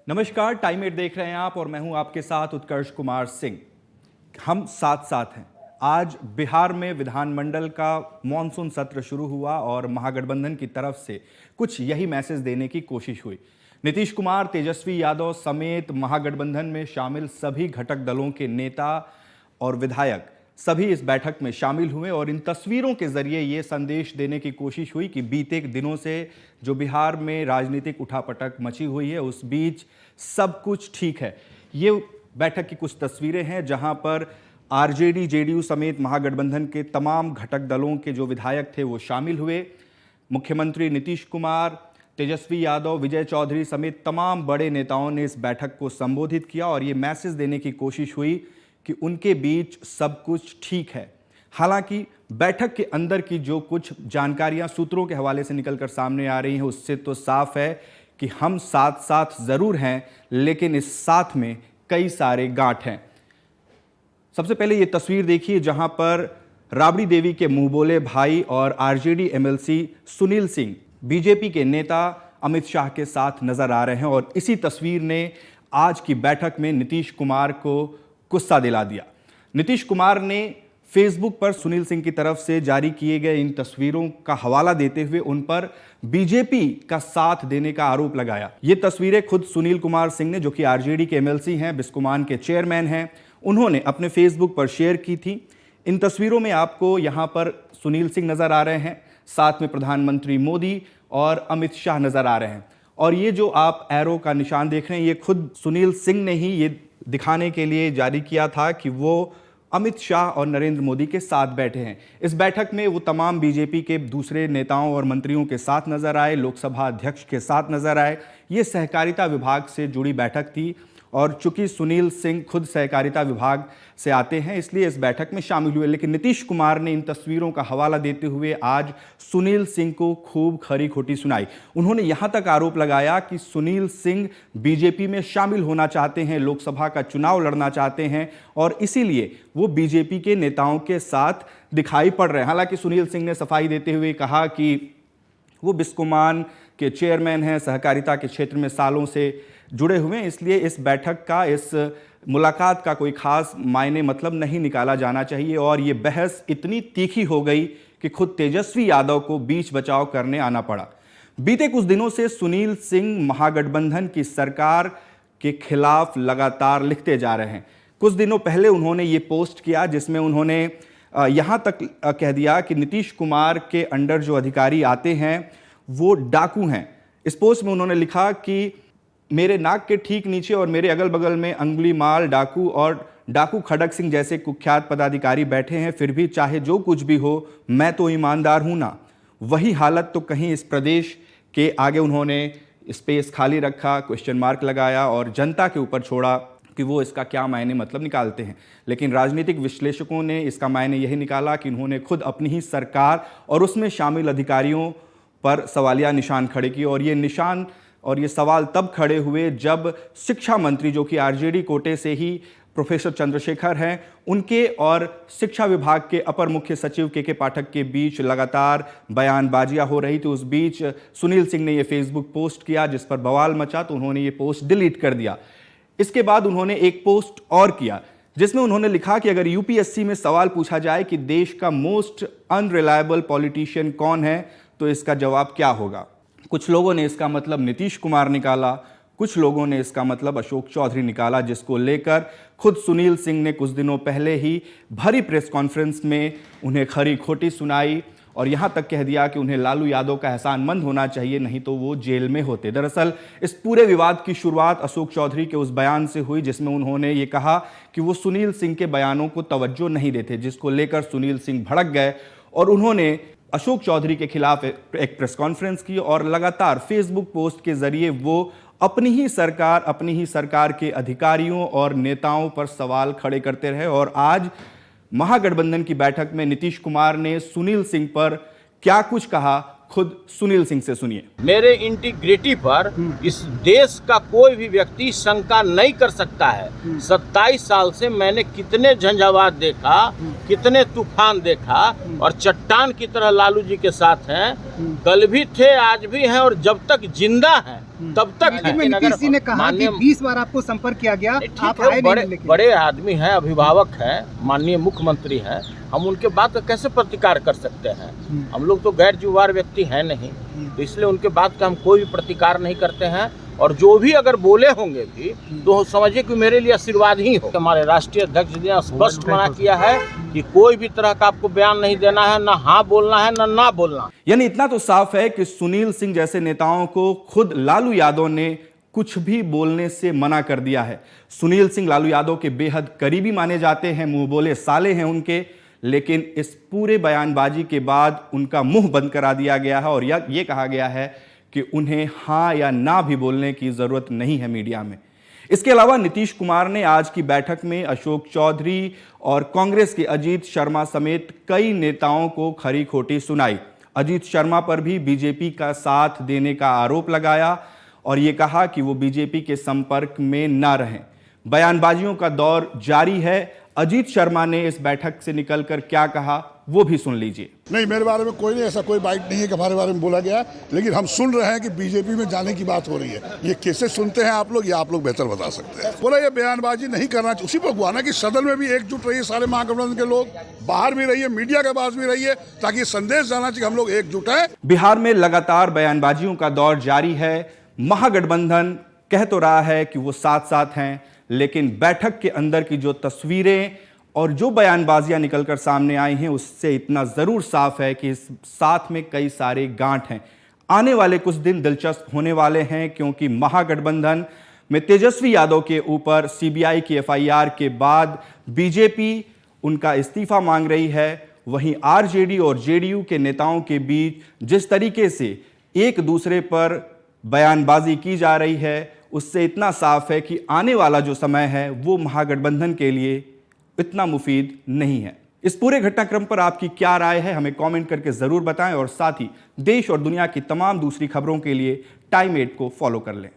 नमस्कार, टाइम 8 देख रहे हैं आप और मैं हूं आपके साथ उत्कर्ष कुमार सिंह। हम साथ साथ हैं। आज बिहार में विधानमंडल का मॉनसून सत्र शुरू हुआ और महागठबंधन की तरफ से कुछ यही मैसेज देने की कोशिश हुई। नीतीश कुमार, तेजस्वी यादव समेत महागठबंधन में शामिल सभी घटक दलों के नेता और विधायक सभी इस बैठक में शामिल हुए और इन तस्वीरों के जरिए ये संदेश देने की कोशिश हुई कि बीते दिनों से जो बिहार में राजनीतिक उठापटक मची हुई है उस बीच सब कुछ ठीक है। ये बैठक की कुछ तस्वीरें हैं जहां पर आरजेडी, जेडीयू समेत महागठबंधन के तमाम घटक दलों के जो विधायक थे वो शामिल हुए। मुख्यमंत्री नीतीश कुमार, तेजस्वी यादव, विजय चौधरी समेत तमाम बड़े नेताओं ने इस बैठक को संबोधित किया और ये मैसेज देने की कोशिश हुई कि उनके बीच सब कुछ ठीक है। हालांकि बैठक के अंदर की जो कुछ जानकारियां सूत्रों के हवाले से निकलकर सामने आ रही हैं उससे तो साफ है कि हम साथ साथ जरूर हैं, लेकिन इस साथ में कई सारे गांठ हैं। सबसे पहले ये तस्वीर देखिए जहां पर राबड़ी देवी के मुंह बोले भाई और RJD MLC Sunil Singh BJP के नेता अमित शाह के साथ नजर आ रहे हैं और इसी तस्वीर ने आज की बैठक में नीतीश कुमार को गुस्सा दिला दिया। नीतीश कुमार ने फेसबुक पर सुनील सिंह की तरफ से जारी किए गए इन तस्वीरों का हवाला देते हुए उन पर बीजेपी का साथ देने का आरोप लगाया। ये तस्वीरें खुद सुनील कुमार सिंह ने, जो कि आरजेडी के एमएलसी हैं, बिस्कोमान के चेयरमैन हैं, उन्होंने अपने फेसबुक पर शेयर की थी। इन तस्वीरों में आपको यहां पर सुनील सिंह नजर आ रहे हैं, साथ में प्रधानमंत्री मोदी और अमित शाह नजर आ रहे हैं। और ये जो आप एरो का निशान देख रहे हैं ये खुद सुनील सिंह ने ही ये दिखाने के लिए जारी किया था कि वो अमित शाह और नरेंद्र मोदी के साथ बैठे हैं। इस बैठक में वो तमाम बीजेपी के दूसरे नेताओं और मंत्रियों के साथ नजर आए, लोकसभा अध्यक्ष के साथ नजर आए। ये सहकारिता विभाग से जुड़ी बैठक थी और चूंकि सुनील सिंह खुद सहकारिता विभाग से आते हैं इसलिए इस बैठक में शामिल हुए। लेकिन नीतीश कुमार ने इन तस्वीरों का हवाला देते हुए आज सुनील सिंह को खूब खरी खोटी सुनाई। उन्होंने यहां तक आरोप लगाया कि सुनील सिंह बीजेपी में शामिल होना चाहते हैं, लोकसभा का चुनाव लड़ना चाहते हैं और इसीलिए वो बीजेपी के नेताओं के साथ दिखाई पड़ रहे हैं। हालांकि सुनील सिंह ने सफाई देते हुए कहा कि वो बिस्कोमान के चेयरमैन हैं, सहकारिता के क्षेत्र में सालों से जुड़े हुए हैं, इसलिए इस बैठक का, इस मुलाकात का कोई खास मायने मतलब नहीं निकाला जाना चाहिए। और ये बहस इतनी तीखी हो गई कि खुद तेजस्वी यादव को बीच बचाव करने आना पड़ा। बीते कुछ दिनों से सुनील सिंह महागठबंधन की सरकार के खिलाफ लगातार लिखते जा रहे हैं। कुछ दिनों पहले उन्होंने ये पोस्ट किया जिसमें उन्होंने यहाँ तक कह दिया कि नीतीश कुमार के अंडर जो अधिकारी आते हैं वो डाकू हैं। इस पोस्ट में उन्होंने लिखा कि मेरे नाक के ठीक नीचे और मेरे अगल बगल में अंगुली माल डाकू और डाकू खड़क सिंह जैसे कुख्यात पदाधिकारी बैठे हैं, फिर भी चाहे जो कुछ भी हो मैं तो ईमानदार हूं ना। वही हालत तो कहीं इस प्रदेश के आगे उन्होंने स्पेस खाली रखा, क्वेश्चन मार्क लगाया और जनता के ऊपर छोड़ा कि वो इसका क्या मायने मतलब निकालते हैं। लेकिन राजनीतिक विश्लेषकों ने इसका मायने यही निकाला कि उन्होंने खुद अपनी ही सरकार और उसमें शामिल अधिकारियों पर सवालिया निशान खड़े किए और ये सवाल तब खड़े हुए जब शिक्षा मंत्री, जो कि आरजेडी कोटे से ही प्रोफेसर चंद्रशेखर हैं, उनके और शिक्षा विभाग के अपर मुख्य सचिव के पाठक के बीच लगातार बयानबाजियां हो रही थी। उस बीच सुनील सिंह ने ये फेसबुक पोस्ट किया जिस पर बवाल मचा, तो उन्होंने ये पोस्ट डिलीट कर दिया। इसके बाद उन्होंने एक पोस्ट और किया जिसमें उन्होंने लिखा कि अगर यूपीएससी में सवाल पूछा जाए कि देश का मोस्ट अनरिलायबल पॉलिटिशियन कौन है तो इसका जवाब क्या होगा। कुछ लोगों ने इसका मतलब नीतीश कुमार निकाला, कुछ लोगों ने इसका मतलब अशोक चौधरी निकाला, जिसको लेकर खुद सुनील सिंह ने कुछ दिनों पहले ही भरी प्रेस कॉन्फ्रेंस में उन्हें खरी खोटी सुनाई और यहां तक कह दिया कि उन्हें लालू यादव का एहसानमंद होना चाहिए, नहीं तो वो जेल में होते। दरअसल इस पूरे विवाद की शुरुआत अशोक चौधरी के उस बयान से हुई जिसमें उन्होंने ये कहा कि वो सुनील सिंह के बयानों को तवज्जो नहीं देते, जिसको लेकर सुनील सिंह भड़क गए और उन्होंने अशोक चौधरी के खिलाफ एक प्रेस कॉन्फ्रेंस की और लगातार फेसबुक पोस्ट के जरिए वो अपनी ही सरकार के अधिकारियों और नेताओं पर सवाल खड़े करते रहे। और आज महागठबंधन की बैठक में नीतीश कुमार ने सुनील सिंह पर क्या कुछ कहा, खुद सुनील सिंह से सुनिए। मेरे इंटीग्रिटी पर इस देश का कोई भी व्यक्ति शंका नहीं कर सकता है। 27 साल से मैंने कितने झंझावात देखा, कितने तूफान देखा और चट्टान की तरह लालू जी के साथ हैं। कल भी थे, आज भी हैं और जब तक जिंदा हैं तब तक है। लेकिन नीतीश जी ने कहा कि 20 बार आपको संपर्क किया गया, आप आए नहीं, लेकिन बड़े आदमी हैं, अभिभावक हैं, माननीय मुख्यमंत्री हैं, हम उनके बात का कैसे प्रतिकार कर सकते हैं? हम लोग तो गैर जिम्मेदार व्यक्ति हैं नहीं, तो इसलिए उनके बात का हम कोई भी प्रतिकार नहीं करते हैं। और जो भी अगर बोले होंगे भी तो समझिए कि मेरे लिए आशीर्वाद ही हो। हमारे राष्ट्रीय अध्यक्ष जी ने स्पष्ट मना किया है कि कोई भी तरह का आपको बयान नहीं देना है, ना हाँ बोलना है, ना बोलना। यानी इतना तो साफ है कि सुनील सिंह जैसे नेताओं को खुद लालू यादव ने कुछ भी बोलने से मना कर दिया है। सुनील सिंह लालू यादव के बेहद करीबी माने जाते हैं, मुंह बोले साले हैं उनके, लेकिन इस पूरे बयानबाजी के बाद उनका मुंह बंद करा दिया गया है और ये कहा गया है कि उन्हें हाँ या ना भी बोलने की जरूरत नहीं है मीडिया में। इसके अलावा नीतीश कुमार ने आज की बैठक में अशोक चौधरी और कांग्रेस के अजीत शर्मा समेत कई नेताओं को खरी खोटी सुनाई। अजीत शर्मा पर भी बीजेपी का साथ देने का आरोप लगाया और ये कहा कि वो बीजेपी के संपर्क में ना रहें। बयानबाजियों का दौर जारी है। अजीत शर्मा ने इस बैठक से निकलकर क्या कहा वो भी सुन लीजिए। नहीं, मेरे बारे में कोई नहीं, ऐसा कोई बाइट नहीं है कि हमारे बारे में बोला गया है, लेकिन हम सुन रहे हैं कि बीजेपी में जाने की बात हो रही है। ये कैसे सुनते हैं आप लोग, ये आप लोग बेहतर बता सकते हैं। बोला ये बयानबाजी नहीं करना चाहिए। उसी पर हुआ ना कि सदन में भी एकजुट रहिए, सारे महागठबंधन के लोग, बाहर भी रहिए, मीडिया के पास भी रहिए, ताकि ये संदेश जाना चाहिए हम लोग एकजुट हैं। बिहार में लगातार बयानबाजियों का दौर जारी है। महागठबंधन कह तो रहा है कि वो साथ साथ हैं, लेकिन बैठक के अंदर की जो तस्वीरें और जो बयानबाजियां निकलकर सामने आई हैं उससे इतना जरूर साफ है कि इस साथ में कई सारे गांठ हैं। आने वाले कुछ दिन दिलचस्प होने वाले हैं, क्योंकि महागठबंधन में तेजस्वी यादव के ऊपर सीबीआई की एफआईआर के बाद बीजेपी उनका इस्तीफा मांग रही है। वहीं आरजेडी और जेडीयू के नेताओं के बीच जिस तरीके से एक दूसरे पर बयानबाजी की जा रही है उससे इतना साफ है कि आने वाला जो समय है वो महागठबंधन के लिए इतना मुफीद नहीं है। इस पूरे घटनाक्रम पर आपकी क्या राय है हमें कमेंट करके जरूर बताएं और साथ ही देश और दुनिया की तमाम दूसरी खबरों के लिए टाइम 8 को फॉलो कर लें।